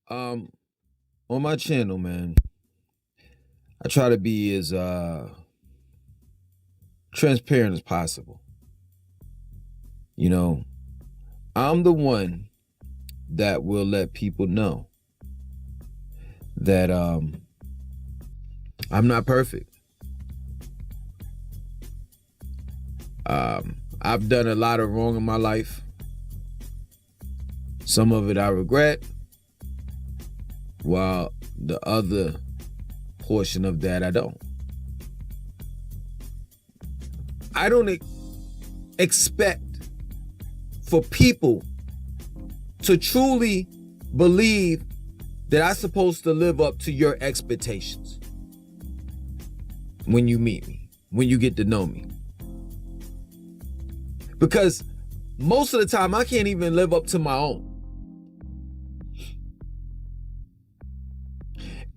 Um, on my channel, man, I try to be as transparent as possible. You know, I'm the one that will let people know that I'm not perfect. I've done a lot of wrong in my life. Some of it I regret, while the other portion of that I don't. I don't expect for people to truly believe that I'm supposed to live up to your expectations when you meet me, when you get to know me. Because most of the time I can't even live up to my own.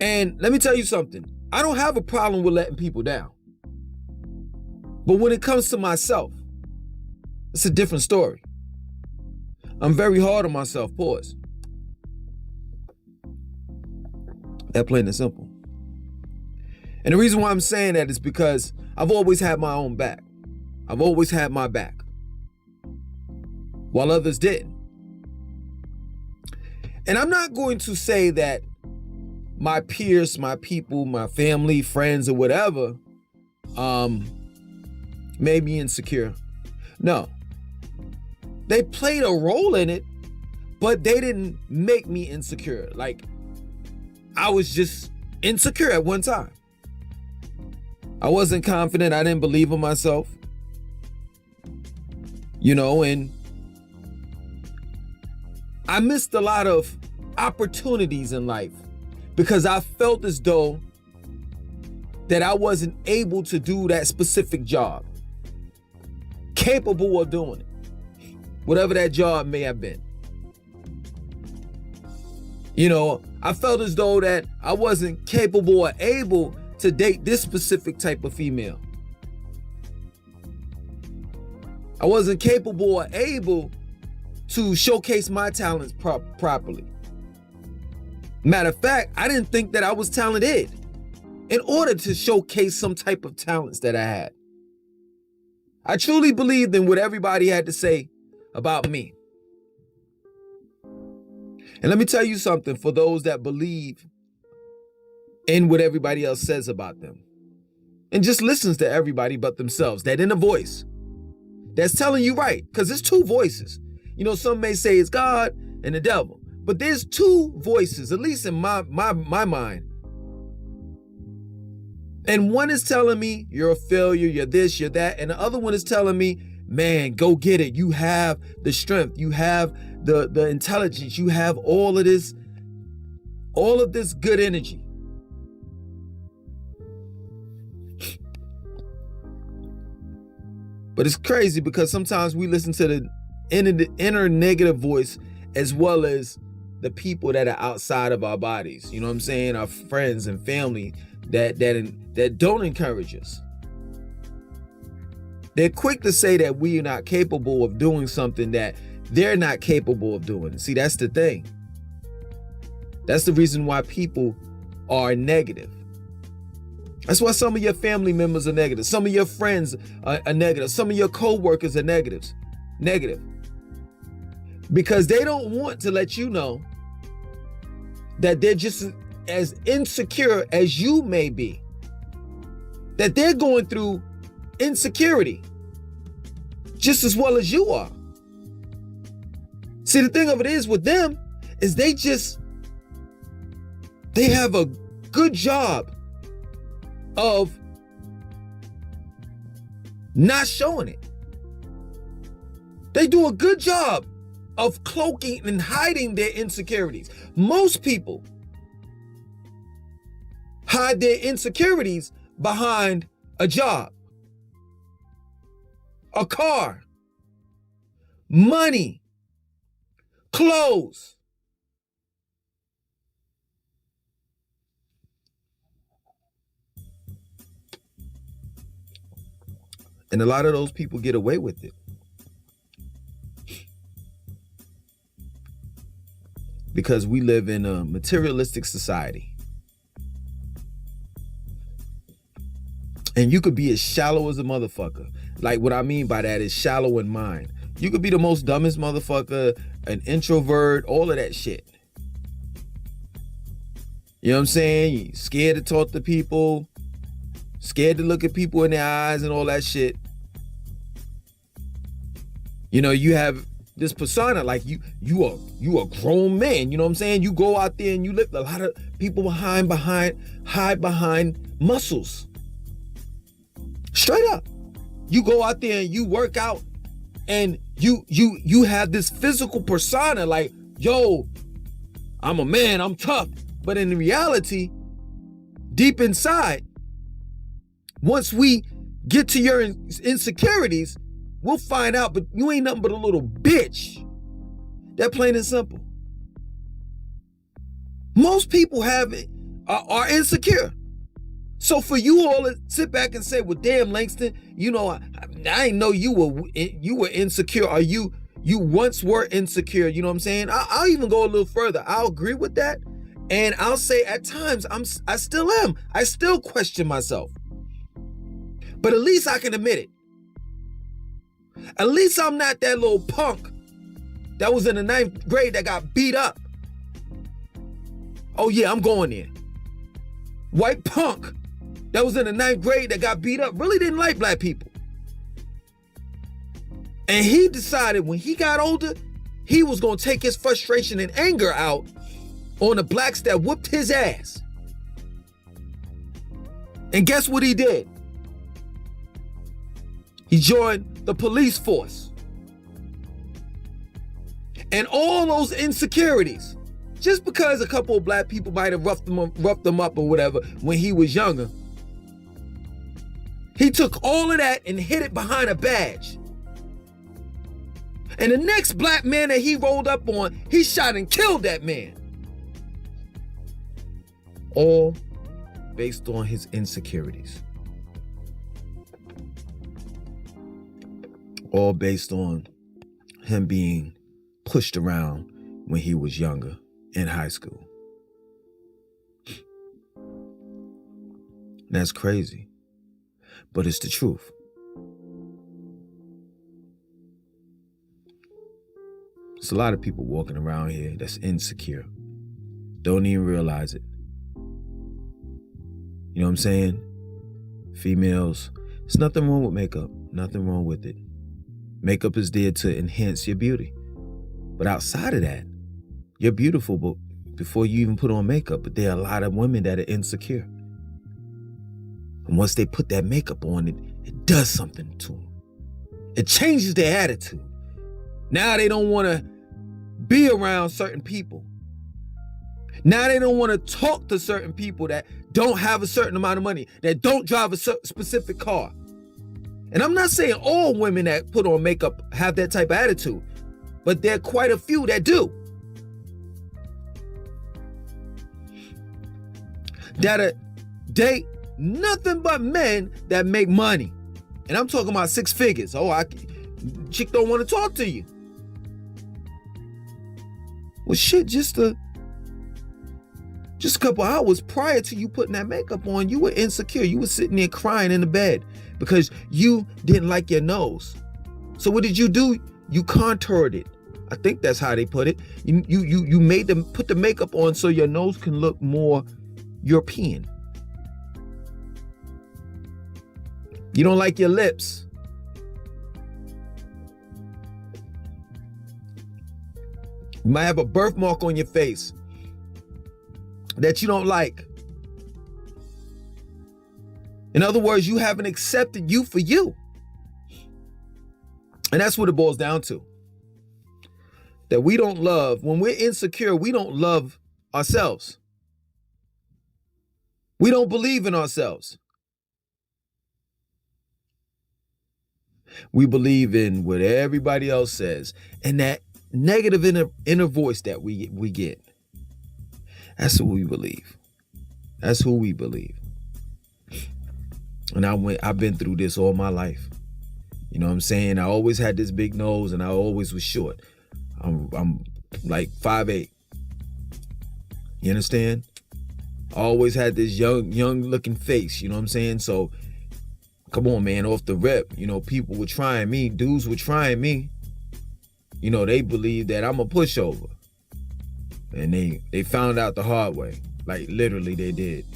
And let me tell you something. I don't have a problem with letting people down. But when it comes to myself, it's a different story. I'm very hard on myself, pause. That plain and simple. And the reason why I'm saying that is because I've always had my own back. I've always had my back, while others didn't. And I'm not going to say that my peers, my people, my family, friends, or whatever, made me insecure. No. They played a role in it, but they didn't make me insecure. Like, I was just insecure at one time. I wasn't confident. I didn't believe in myself. And I missed a lot of opportunities in life because I felt as though that I wasn't able to do that specific job, capable of doing it, whatever that job may have been. I felt as though that I wasn't capable or able to date this specific type of female. I wasn't capable or able to showcase my talents properly. Matter of fact, I didn't think that I was talented in order to showcase some type of talents that I had. I truly believed in what everybody had to say about me. And let me tell you something, for those that believe in what everybody else says about them and just listens to everybody but themselves, that inner voice that's telling you right, because there's two voices. Some may say it's God and the devil, but there's two voices, at least in my mind. And one is telling me you're a failure, you're this, you're that, and the other one is telling me, man, go get it. You have the strength, you have the intelligence, you have all of this good energy. But it's crazy because sometimes we listen to the inner negative voice as well as the people that are outside of our bodies. You know what I'm saying? Our friends and family that don't encourage us. They're quick to say that we are not capable of doing something that they're not capable of doing. See, that's the thing. That's the reason why people are negative. That's why some of your family members are negative. Some of your friends are negative. Some of your co-workers are negative. Because they don't want to let you know that they're just as insecure as you may be. That they're going through insecurity just as well as you are. See, the thing of it is with them is they have a good job of not showing it. They do a good job of cloaking and hiding their insecurities. Most people hide their insecurities behind a job, a car, money, clothes. And a lot of those people get away with it. because we live in a materialistic society. And you could be as shallow as a motherfucker. Like, what I mean by that is shallow in mind. You could be the most dumbest motherfucker, an introvert, all of that shit. You know what I'm saying? You're scared to talk to people, scared to look at people in their eyes and all that shit. You know, you have this persona like you are grown man. You know what I'm saying? You go out there and you lift a lot of people hide behind muscles. Straight up. You go out there and you work out and you have this physical persona like, yo, I'm a man, I'm tough. But in reality, deep inside, once we get to your insecurities, we'll find out, but you ain't nothing but a little bitch. That plain and simple. Most people are insecure. So for you all to sit back and say, well, damn, Langston, you know, I didn't know you were insecure, or you once were insecure. You know what I'm saying? I'll even go a little further. I'll agree with that. And I'll say at times I still am. I still question myself. But at least I can admit it. At least I'm not that little punk that was in the 9th grade that got beat up. Oh yeah, I'm going there. White punk that was in the 9th grade that got beat up really didn't like black people. And he decided when he got older, he was going to take his frustration and anger out on the blacks that whooped his ass. And guess what he did? He joined the police force. And all those insecurities, just because a couple of black people might have roughed them up or whatever when he was younger, he took all of that and hid it behind a badge. And the next black man that he rolled up on, he shot and killed that man. All based on his insecurities. All based on him being pushed around when he was younger in high school. That's crazy, but it's the truth. There's a lot of people walking around here that's insecure. Don't even realize it. You know what I'm saying? Females, there's nothing wrong with makeup. Nothing wrong with it. Makeup is there to enhance your beauty. But outside of that, you're beautiful before you even put on makeup. But there are a lot of women that are insecure. And once they put that makeup on, it does something to them. It changes their attitude. Now they don't want to be around certain people. Now they don't want to talk to certain people that don't have a certain amount of money, that don't drive a specific car. And I'm not saying all women that put on makeup have that type of attitude, but there are quite a few that do. That date nothing but men that make money. And I'm talking about 6 figures. Chick don't want to talk to you. Well, shit, just a couple hours prior to you putting that makeup on, you were insecure. You were sitting there crying in the bed because you didn't like your nose. So what did you do? You contoured it. I think that's how they put it. You made them put the makeup on so your nose can look more European. You don't like your lips. You might have a birthmark on your face that you don't like. In other words, you haven't accepted you for you. And that's what it boils down to. That we don't love, when we're insecure, we don't love ourselves. We don't believe in ourselves. We believe in what everybody else says. And that negative inner voice that we get. That's who we believe. That's who we believe. And I've been through this all my life. You know what I'm saying? I always had this big nose and I always was short. I'm like 5'8". You understand? I always had this young looking face, you know what I'm saying? So, come on, man, off the rip, people were trying me, dudes were trying me. They believe that I'm a pushover. And they found out the hard way. Like, literally, they did.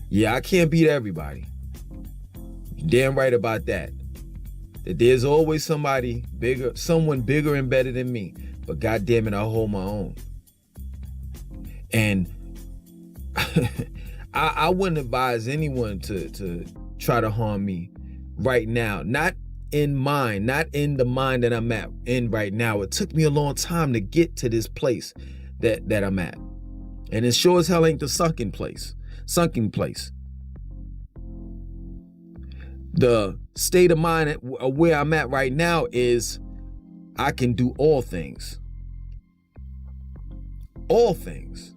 Yeah, I can't beat everybody. You're damn right about that. That there's always someone bigger and better than me. But goddamn it, I hold my own. And I wouldn't advise anyone to try to harm me right now. Not in the mind that I'm in right now. It took me a long time to get to this place that I'm at. And it sure as hell ain't the sunken place. The state of mind where I'm at right now is I can do all things. All things.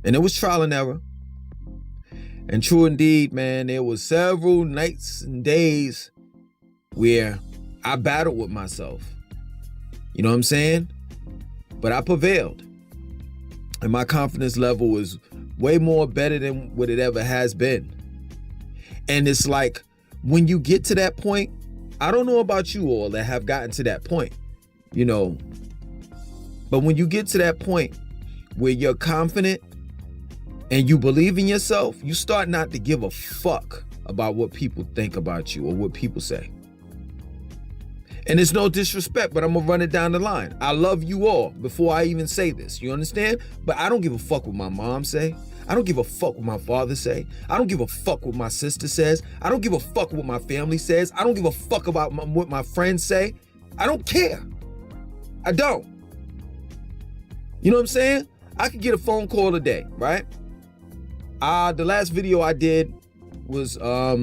And it was trial and error. And true indeed, man, there was several nights and days where I battled with myself. You know what I'm saying? But I prevailed. And my confidence level was way more better than what it ever has been. And it's like, when you get to that point, I don't know about you all that have gotten to that point, but when you get to that point where you're confident and you believe in yourself, you start not to give a fuck about what people think about you or what people say. And it's no disrespect, but I'm gonna run it down the line. I love you all before I even say this. You understand? But I don't give a fuck what my mom say. I don't give a fuck what my father say. I don't give a fuck what my sister says. I don't give a fuck what my family says. I don't give a fuck about what my friends say. I don't care. I don't. You know what I'm saying? I could get a phone call a day, right? The last video I did was I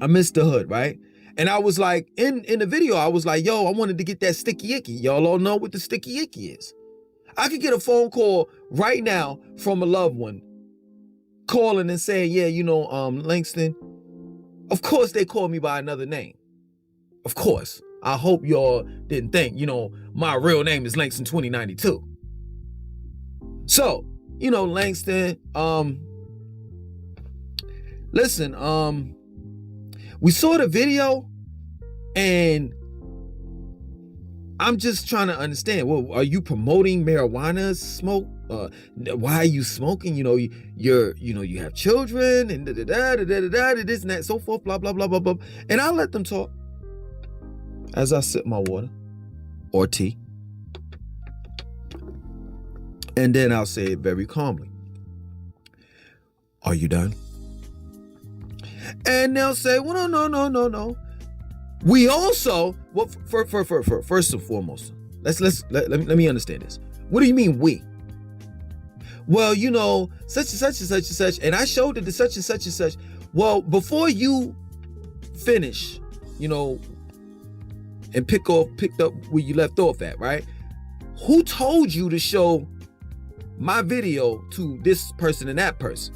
missed the hood, right? And I was like, in the video, I was like, yo, I wanted to get that sticky icky. Y'all all know what the sticky icky is. I could get a phone call right now from a loved one calling and saying, yeah, Langston. Of course they call me by another name. Of course. I hope y'all didn't think, my real name is Langston 2092. So, Langston, listen, we saw the video and I'm just trying to understand. Well, are you promoting marijuana smoke? Why are you smoking? You have children and this and that, so forth, blah, blah, blah, blah, blah. And I'll let them talk as I sip my water or tea. And then I'll say it very calmly. Are you done? And they'll say, well, no. We also, well, first and foremost, let me understand this. What do you mean we? Well, such and such and such and such, and I showed it to such and such and such. Well, before you finish, and picked up where you left off at, right? Who told you to show my video to this person and that person?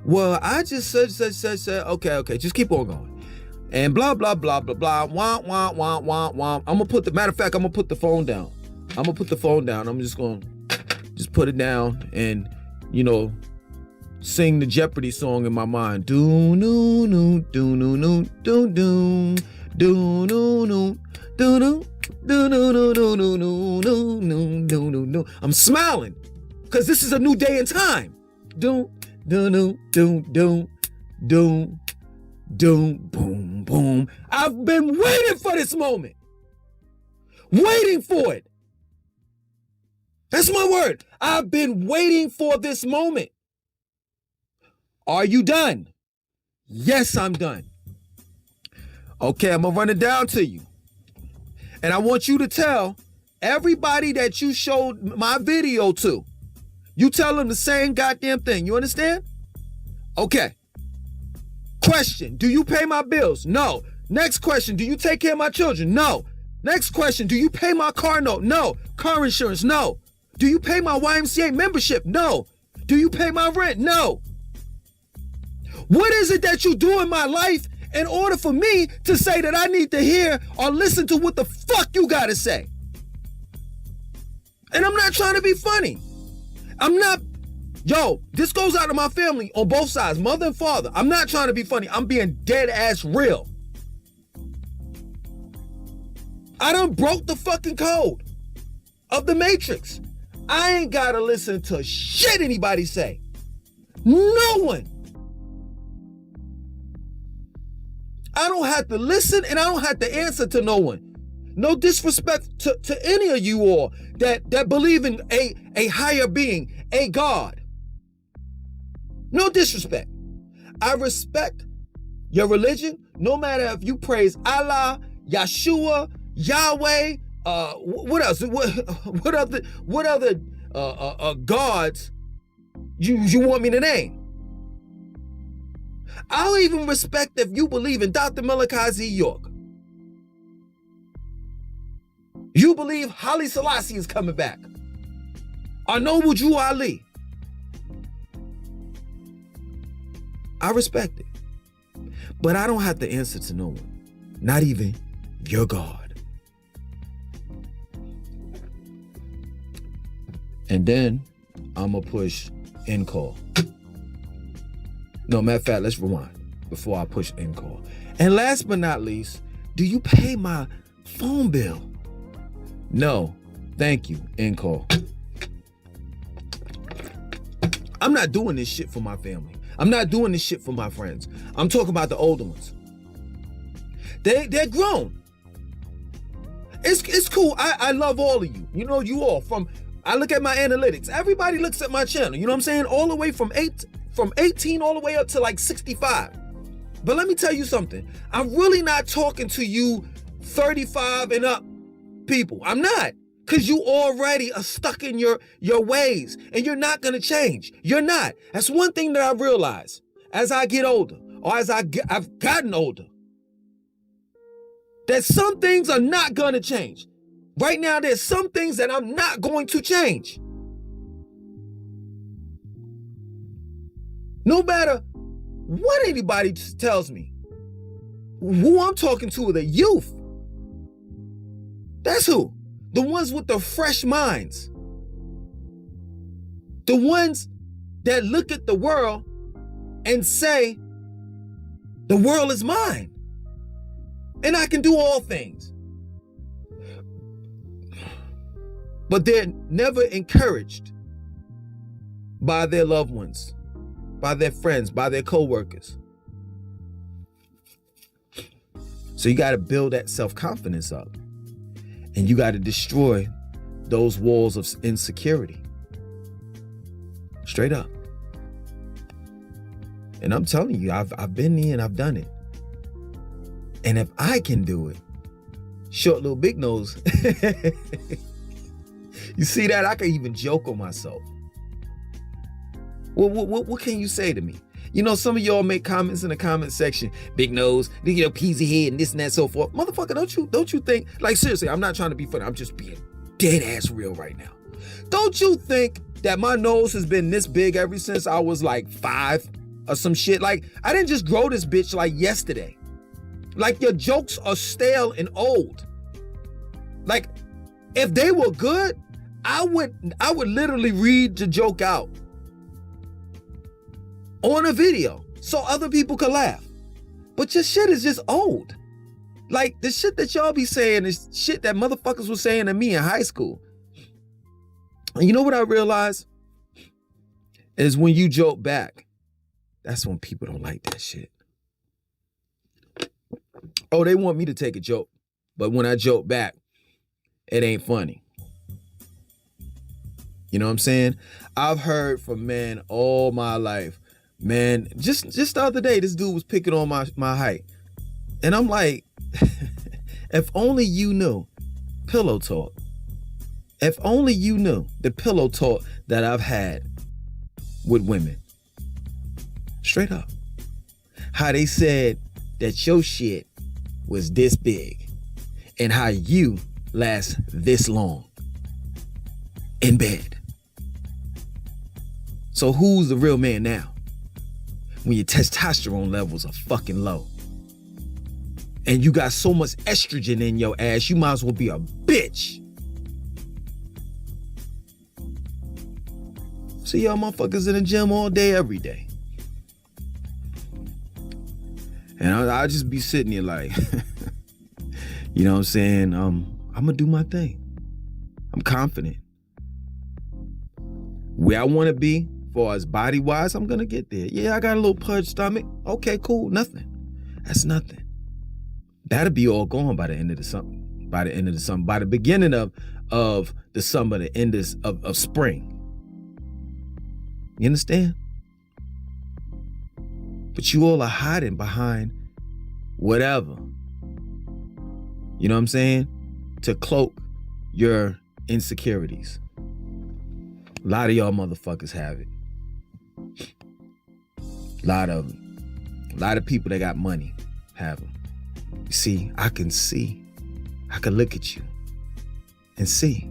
Well, I just such. Okay, just keep on going. And blah, blah, blah, blah, blah, wah. I'm gonna put the phone down. I'm just gonna put it down and, sing the Jeopardy song in my mind. Do no no do no no do do do no no do no do no no no no no no no no. I'm smiling because this is a new day and time. Do boom boom. I've been waiting for this moment. Waiting for it. That's my word. I've been waiting for this moment. Are you done? Yes, I'm done. Okay, I'm gonna run it down to you. And I want you to tell everybody that you showed my video to, you tell them the same goddamn thing. You understand? Okay. Question, do you pay my bills? No. Next question, do you take care of my children? No. Next question, do you pay my car note? No. Car insurance? No. Do you pay my YMCA membership? No. Do you pay my rent? No. What is it that you do in my life in order for me to say that I need to hear or listen to what the fuck you gotta say. And I'm not trying to be funny. This goes out to my family on both sides, mother and father. I'm not trying to be funny. I'm being dead ass real. I done broke the fucking code of the Matrix. I ain't gotta listen to shit anybody say. No one. I don't have to listen and I don't have to answer to no one. No disrespect to any of you all that believe in a higher being, a God. No disrespect. I respect your religion, no matter if you praise Allah, Yeshua, Yahweh, what else? What other gods you want me to name? I'll even respect if you believe in Dr. Malachi Z. York. You believe Haile Selassie is coming back. Or Noble Drew Ali. I respect it. But I don't have to answer to no one. Not even your God. And then I'm going to push end call. No, matter of fact, let's rewind before I push end call. And last but not least, do you pay my phone bill? No, thank you, end call. I'm not doing this shit for my family. I'm not doing this shit for my friends. I'm talking about the older ones. They're grown. It's cool. I love all of you. You know, you all. I look at my analytics. Everybody looks at my channel. You know what I'm saying? All the way from 18 all the way up to like 65. But let me tell you something. I'm really not talking to you 35 and up people. I'm not. Because you already are stuck in your ways and you're not going to change. You're not. That's one thing that I realize as I get older or as I've gotten older. That some things are not going to change. Right now, there's some things that I'm not going to change. No matter what anybody tells me, who I'm talking to are the youth. That's who. The ones with the fresh minds. The ones that look at the world and say, the world is mine. And I can do all things. But they're never encouraged by their loved ones, by their friends, by their co-workers. So you got to build that self-confidence up. And you got to destroy those walls of insecurity. Straight up. And I'm telling you, I've been there and I've done it. And if I can do it, short little big nose. You see that? I can even joke on myself. What can you say to me? You know, some of y'all make comments in the comment section, big nose, peasy head, and this and that, so forth. Motherfucker, don't you think, like seriously, I'm not trying to be funny. I'm just being dead ass real right now. Don't you think that my nose has been this big ever since I was like 5 or some shit? Like, I didn't just grow this bitch like yesterday. Like, your jokes are stale and old. Like, if they were good, I would literally read the joke out on a video so other people could laugh. But your shit is just old. Like, the shit that y'all be saying is shit that motherfuckers were saying to me in high school. And you know what I realized? Is when you joke back, that's when people don't like that shit. Oh, they want me to take a joke. But when I joke back, it ain't funny. You know what I'm saying? I've heard from men all my life. Man, just the other day, this dude was picking on my height. And I'm like, if only you knew pillow talk. If only you knew the pillow talk that I've had with women. Straight up. How they said that your shit was this big. And how you last this long in bed. So who's the real man now? When your testosterone levels are fucking low. and you got so much estrogen in your ass, you might as well be a bitch. See y'all motherfuckers in the gym all day, every day. And I'll just be sitting here like, you know what I'm saying? I'm gonna do my thing. I'm confident. Where I wanna be, far as body-wise, I'm gonna get there. Yeah, I got a little pudge stomach. Okay, cool, nothing. That's nothing. That'll be all gone by the end of the summer. By the beginning of the summer, the end of spring. You understand? But you all are hiding behind whatever. You know what I'm saying? To cloak your insecurities. A lot of y'all motherfuckers have it. A lot of them. A lot of people that got money have them. You see, I can look at you and see.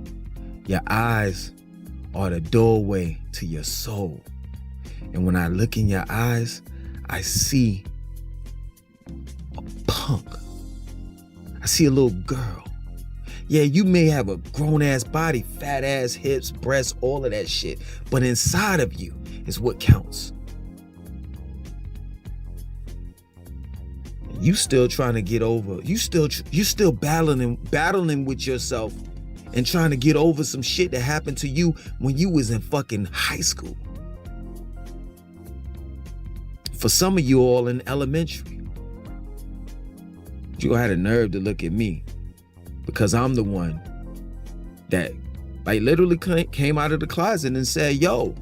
Your eyes are the doorway to your soul. And when I look in your eyes, I see a punk. I see a little girl. Yeah, you may have a grown-ass body, fat-ass hips, breasts, all of that shit. But inside of you is what counts. You still trying to get over. You still battling with yourself and trying to get over some shit that happened to you when you was in fucking high school. For some of you all in elementary. You had a nerve to look at me because I'm the one that like literally came out of the closet and said, yo,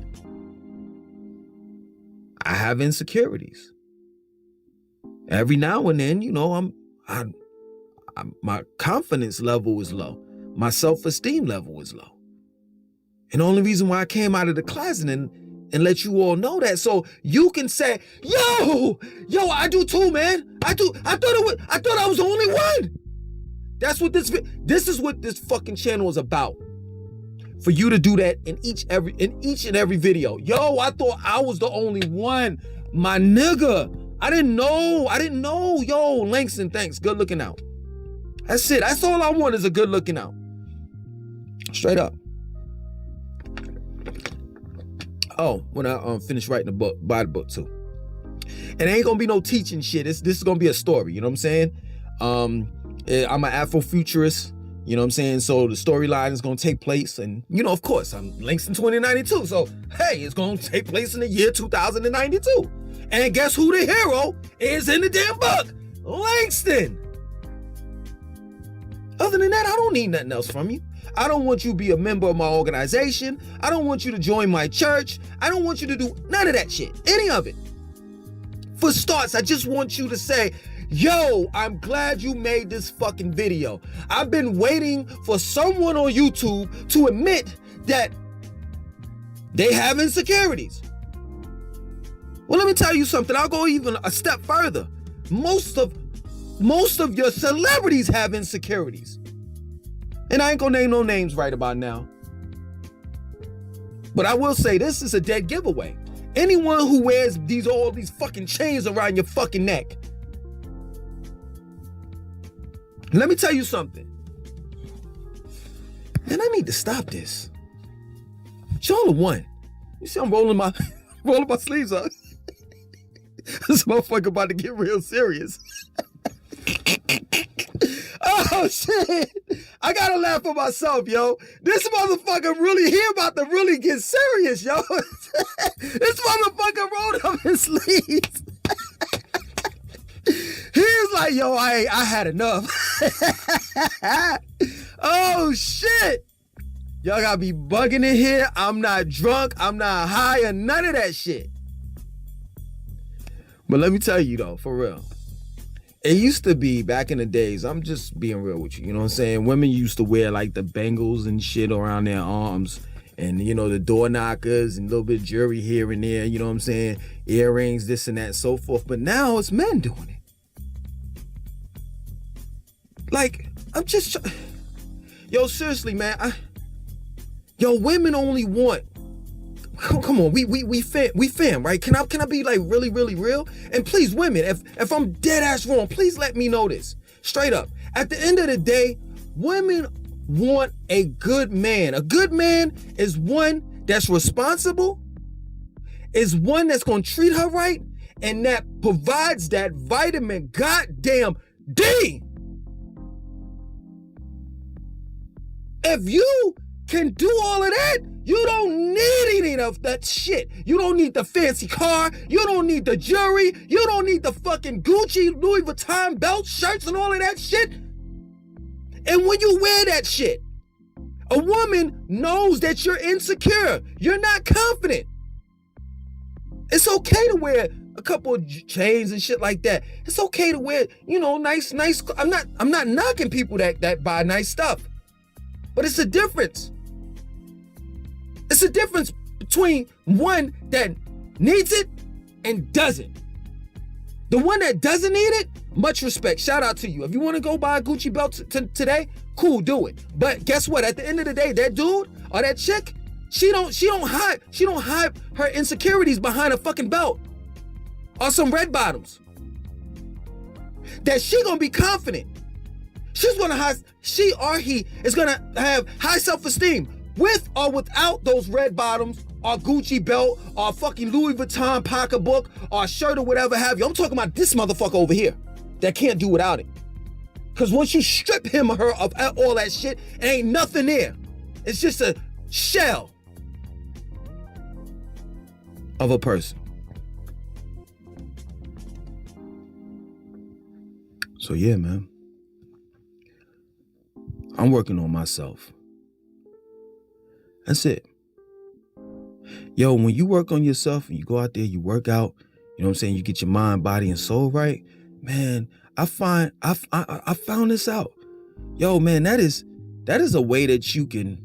I have insecurities. Every now and then, you know, my confidence level is low. My self-esteem level is low. And the only reason why I came out of the closet and let you all know that, so you can say, yo, I do too, man. I thought I was the only one. That's what this is what this fucking channel is about. For you to do that in each and every video. Yo, I thought I was the only one. My nigga. I didn't know. Yo, Langston, thanks. Good looking out. That's it. That's all I want is a good looking out. Straight up. Oh, when I finish writing the book, buy the book too. And it ain't gonna be no teaching shit. This is gonna be a story, you know what I'm saying? I'm an Afrofuturist, you know what I'm saying? So the storyline is gonna take place, and you know, of course, I'm Langston 2092. So hey, it's gonna take place in the year 2092. And guess who the hero is in the damn book? Langston. Other than that, I don't need nothing else from you. I don't want you to be a member of my organization. I don't want you to join my church. I don't want you to do none of that shit. Any of it. For starts, I just want you to say, yo, I'm glad you made this fucking video. I've been waiting for someone on YouTube to admit that they have insecurities. Well, let me tell you something. I'll go even a step further. Most of your celebrities have insecurities. And I ain't gonna name no names right about now. But I will say this is a dead giveaway. Anyone who wears all these fucking chains around your fucking neck. Let me tell you something. Man, I need to stop this. Y'all are one. You see I'm rolling my sleeves up. This motherfucker about to get real serious. Oh shit! I gotta laugh at myself, yo. This motherfucker he about to really get serious, yo. This motherfucker rolled up his sleeves. He's like, yo, I had enough. Oh shit! Y'all gotta be bugging in here. I'm not drunk. I'm not high or none of that shit. But let me tell you though, for real. It used to be back in the days, I'm just being real with you, you know what I'm saying? Women used to wear like the bangles and shit around their arms and, you know, the door knockers and a little bit of jewelry here and there, you know what I'm saying? Earrings, this and that and so forth. But now it's men doing it. Like, I'm just, yo, seriously, man. Women only want, come on, we fam, right? Can I be like really, really real? And please, women, if I'm dead ass wrong, please let me know this. Straight up. At the end of the day, women want a good man. A good man is one that's responsible, is one that's gonna treat her right, and that provides that vitamin goddamn D. If you can do all of that, you don't need any of that shit. You don't need the fancy car. You don't need the jewelry. You don't need the fucking Gucci, Louis Vuitton belt, shirts, and all of that shit. And when you wear that shit, a woman knows that you're insecure. You're not confident. It's okay to wear a couple of chains and shit like that. It's okay to wear, nice. I'm not knocking people that buy nice stuff. But it's a difference. It's a difference between one that needs it and doesn't. The one that doesn't need it, much respect. Shout out to you. If you want to go buy a Gucci belt today, cool, do it. But guess what? At the end of the day, that dude or that chick, she don't hide her insecurities behind a fucking belt or some red bottoms. That she gonna be confident. She or he is gonna have high self-esteem with or without those red bottoms or Gucci belt or fucking Louis Vuitton pocketbook or shirt or whatever have you. I'm talking about this motherfucker over here that can't do without it. Because once you strip him or her of all that shit, ain't nothing there. It's just a shell of a person. So yeah, man. I'm working on myself. That's it. Yo, when you work on yourself and you go out there, you work out, you know what I'm saying? You get your mind, body, and soul right. Man, I found this out. Yo, man, that is a way that you can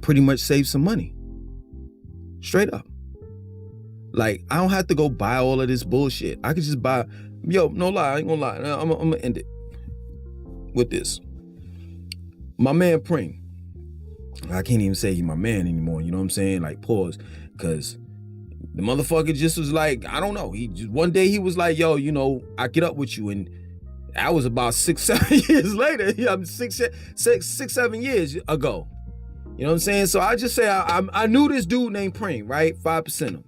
pretty much save some money. Straight up. Like, I don't have to go buy all of this bullshit. I could just buy, no lie, I ain't gonna lie. I'm gonna end it with this. My man Preem. I can't even say he's my man anymore, you know what I'm saying? Like, pause. Because the motherfucker just was like, I don't know. One day he was like, yo, I get up with you. And that was about 6-7 years later. Yeah, 6-7 years ago. You know what I'm saying? So I just say I knew this dude named Preem, right? 5% him.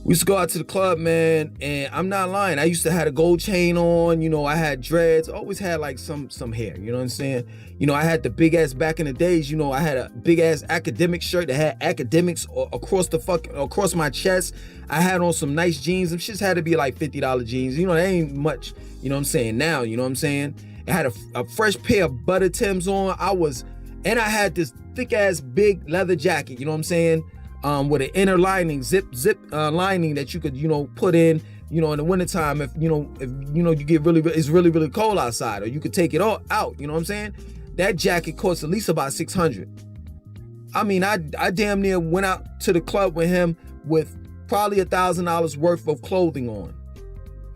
We used to go out to the club, man, and I'm not lying. I used to have a gold chain on, I had dreads, always had like some hair, you know what I'm saying? I had the big ass back in the days, I had a big ass academic shirt that had academics across my chest. I had on some nice jeans. Them shits had to be like $50 jeans. They ain't much, you know what I'm saying, now, you know what I'm saying? I had a fresh pair of butter Timbs on. I had this thick ass big leather jacket, you know what I'm saying? With an inner lining, zip lining that you could, put in, in the wintertime if you get it's really cold outside, or you could take it all out, you know what I'm saying? That jacket costs at least about $600. I mean, I damn near went out to the club with him with probably $1,000 worth of clothing on.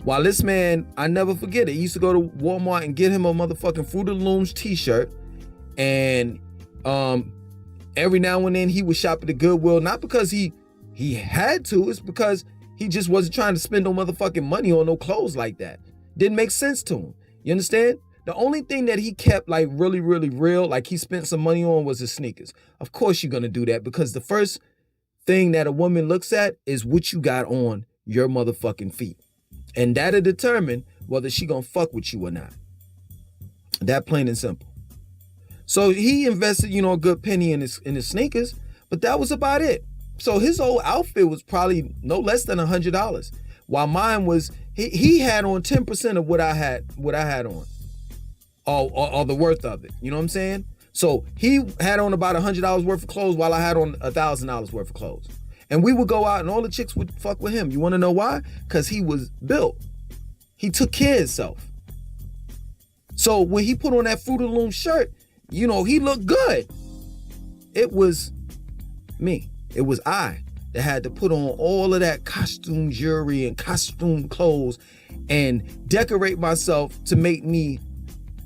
While this man, I never forget it, he used to go to Walmart and get him a motherfucking Fruit of the Looms t-shirt, and every now and then he would shop at the Goodwill, not because he had to, it's because he just wasn't trying to spend no motherfucking money on no clothes like that. Didn't make sense to him. You understand? The only thing that he kept like really, really real, like he spent some money on, was his sneakers. Of course you're gonna do that, because the first thing that a woman looks at is what you got on your motherfucking feet. And that'll determine whether she gonna fuck with you or not. That plain and simple. So he invested, a good penny in his sneakers, but that was about it. So his whole outfit was probably no less than $100, while mine was he had on 10% of what I had on, or the worth of it. You know what I'm saying? So he had on about $100 worth of clothes, while I had on $1,000 worth of clothes. And we would go out, and all the chicks would fuck with him. You want to know why? Because he was built. He took care of himself. So when he put on that Fruit of the Loom shirt, he looked good. It was me. It was I that had to put on all of that costume jewelry and costume clothes and decorate myself to make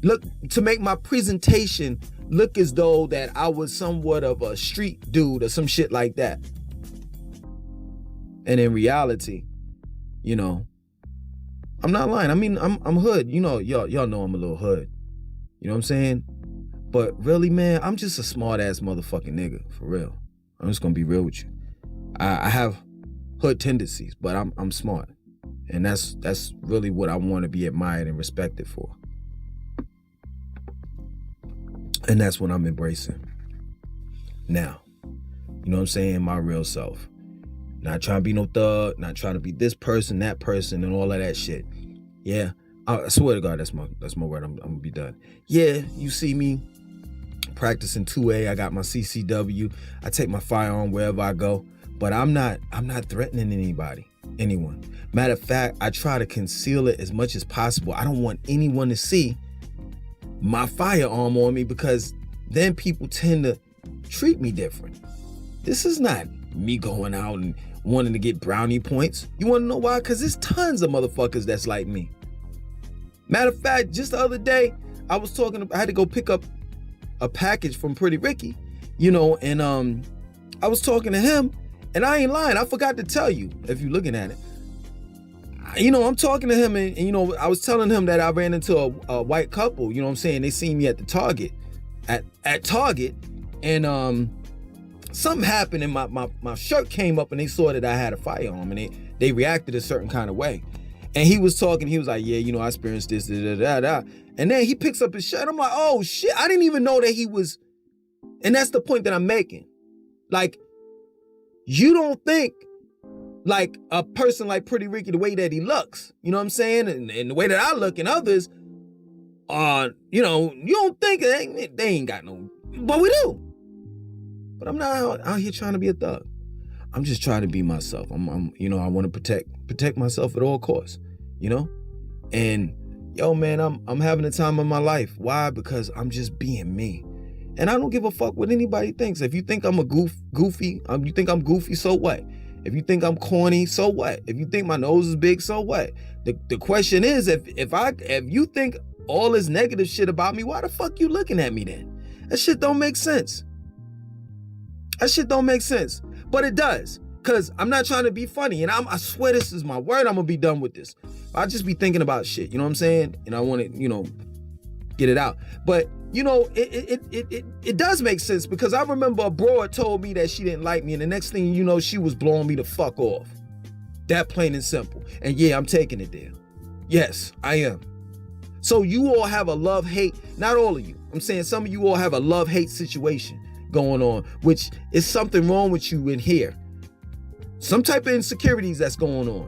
my presentation look as though that I was somewhat of a street dude or some shit like that. And in reality, I'm I'm not lying. I mean, I'm hood. You know, y'all know I'm a little hood. You know what I'm saying? But really, man, I'm just a smart ass motherfucking nigga, for real. I'm just gonna be real with you. I have hood tendencies, but I'm smart. And that's really what I want to be admired and respected for. And that's what I'm embracing. Now, you know what I'm saying? My real self. Not trying to be no thug, not trying to be this person, that person, and all of that shit. Yeah, I swear to God, that's my word. I'm gonna be done. Yeah, you see me practicing 2A. I got my CCW. I take my firearm wherever I go, but I'm not threatening anyone. Matter of fact, I try to conceal it as much as possible. I don't want anyone to see my firearm on me because then people tend to treat me different. This is not me going out and wanting to get brownie points. You want to know why? Because there's tons of motherfuckers that's like me. Matter of fact, just the other day, I had to go pick up a package from Pretty Ricky, you know, and I was talking to him, and I ain't lying. I forgot to tell you, if you're looking at it. You know, I'm talking to him, and you know, I was telling him that I ran into a white couple, you know what I'm saying? They seen me at the Target, at Target, and something happened, and my shirt came up, and they saw that I had a firearm, and they reacted a certain kind of way. And he was talking, he was like, yeah, you know, I experienced this, and then he picks up his shirt, and I'm like, oh shit, I didn't even know that he was, and that's the point that I'm making. Like, you don't think like a person like Pretty Ricky the way that he looks, you know what I'm saying? And the way that I look and others, you know, you don't think they ain't got no, but we do. But I'm not out here trying to be a thug. I'm just trying to be myself. I'm you know, I want to protect myself at all costs, you know? And yo, man, I'm having the time of my life. Why? Because I'm just being me. And I don't give a fuck what anybody thinks. If you think I'm a goofy, you think I'm goofy, so what? If you think I'm corny, so what? If you think my nose is big, so what? The question is, if you think all this negative shit about me, why the fuck you looking at me then? That shit don't make sense. That shit don't make sense. But it does. Cause I'm not trying to be funny. And I swear this is my word, I'm gonna be done with this. I just be thinking about shit, you know what I'm saying? And I want to, you know, get it out. But you know, it does make sense, because I remember a broad told me that she didn't like me, and the next thing you know, she was blowing me the fuck off. That plain and simple. And yeah, I'm taking it there. Yes, I am. So you all have a love-hate, not all of you. I'm saying some of you all have a love-hate situation going on, which is something wrong with you in here. Some type of insecurities that's going on.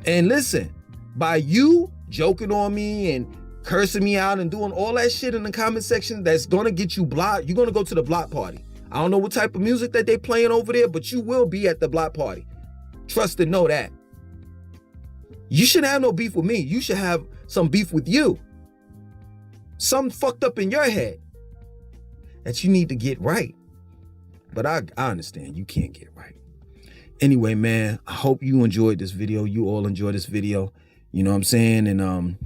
And listen, by you joking on me and cursing me out and doing all that shit in the comment section, that's gonna get you blocked. You're gonna go to the block party. I don't know what type of music that they playing over there, but you will be at the block party. Trust and know that. You shouldn't have no beef with me. You should have some beef with you. Something fucked up in your head that you need to get right. But I understand you can't get right. Anyway, man, I hope you enjoyed this video. You all enjoyed this video. You know what I'm saying? And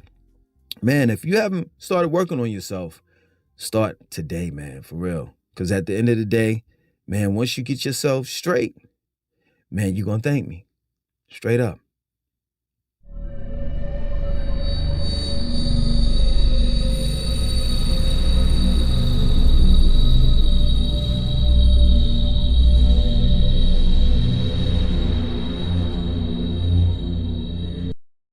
man, if you haven't started working on yourself, start today, man, for real. Because at the end of the day, man, once you get yourself straight, man, you're going to thank me. Straight up.